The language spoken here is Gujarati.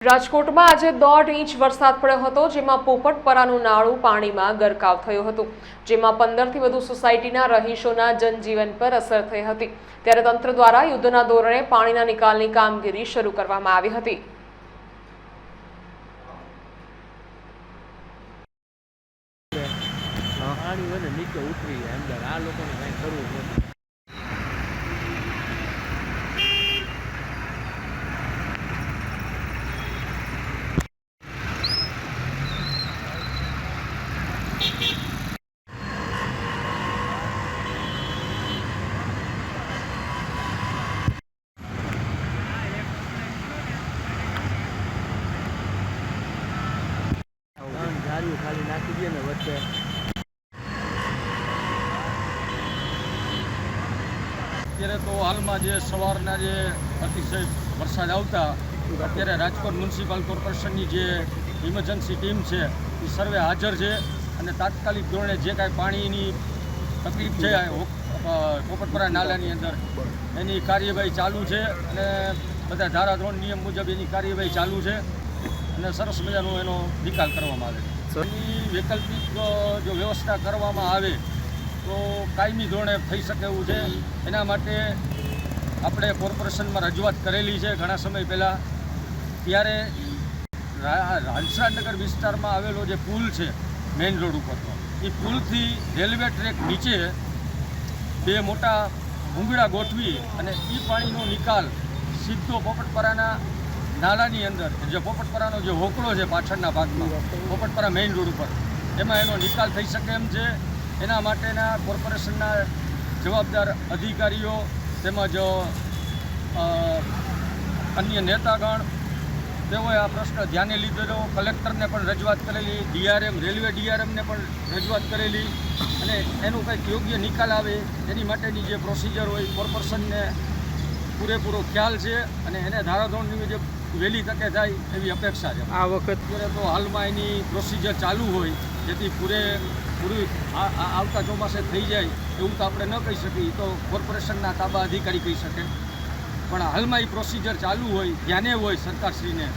રાજકોટમાં આજે 1.5 ઇંચ વરસાદ પડ્યો હતો, જેમાં પોપટપરાનું નાળું પાણીમાં ગરકાવ થયું હતું, જેમાં 15થી વધુ સોસાયટીના રહીશોના જનજીવન પર અસર થઈ હતી। ત્યારે તંત્ર દ્વારા યુદ્ધના ધોરણે પાણીના નિકાલની કામગીરી શરૂ કરવામાં આવી હતી। ખાલી નાખી દે ને વચ્ચે અત્યારે તો હાલમાં જે સવારના જે અતિશય વરસાદ આવતા અત્યારે રાજકોટ મ્યુનિસિપલ કોર્પોરેશનની જે ઇમરજન્સી ટીમ છે એ સર્વે હાજર છે અને તાત્કાલિક ધોરણે જે કાંઈ પાણીની તકલીફ છે પોપટપરા નાલાની અંદર એની કાર્યવાહી ચાલુ છે અને બધા ધારાધોરણ નિયમ મુજબ એની કાર્યવાહી ચાલુ છે અને સરસ મજાનો એનો નિકાલ કરવામાં આવે છે। એની વૈકલ્પિક જો વ્યવસ્થા કરવામાં આવે તો કાયમી ધોરણે થઈ શકે એવું છે। એના માટે આપણે કોર્પોરેશનમાં રજૂઆત કરેલી છે ઘણા સમય પહેલાં। ત્યારે હંસરાજનગર વિસ્તારમાં આવેલો જે પુલ છે મેઇન રોડ ઉપરનો, એ પુલથી રેલવે ટ્રેક નીચે બે મોટા ભૂંગળા ગોઠવી અને એ પાણીનો નિકાલ સીધો પોપટપરાના નાલાની અંદર, જે પોપટપરાનો જે હોકળો છે પાછળના ભાગમાં પોપટપરા મેઇન રોડ ઉપર, એમાં એનો નિકાલ થઈ શકે એમ છે। એના માટેના કોર્પોરેશનના જવાબદાર અધિકારીઓ તેમજ અન્ય નેતાગણ તેઓએ આ પ્રશ્ન ધ્યાને લીધેલો। કલેક્ટરને પણ રજૂઆત કરેલી, ડીઆરએમ રેલવે ડીઆરએમને પણ રજૂઆત કરેલી અને એનું કંઈક યોગ્ય નિકાલ આવે એની માટેની જે પ્રોસિજર હોય કોર્પોરેશનને પૂરેપૂરો ખ્યાલ છે અને એને ધારાધોરણની મુજબ વહેલી તકે થાય એવી અપેક્ષા છે। આ વખત તો હાલમાં એની પ્રોસિજર ચાલુ હોય જેથી પૂરી આવતા ચોમાસે થઈ જાય એવું તો આપણે ન કહી શકીએ, તો કોર્પોરેશનના તાબા અધિકારી કહી શકે, પણ હાલમાં એ પ્રોસિજર ચાલુ હોય, ધ્યાને હોય સરકારશ્રીને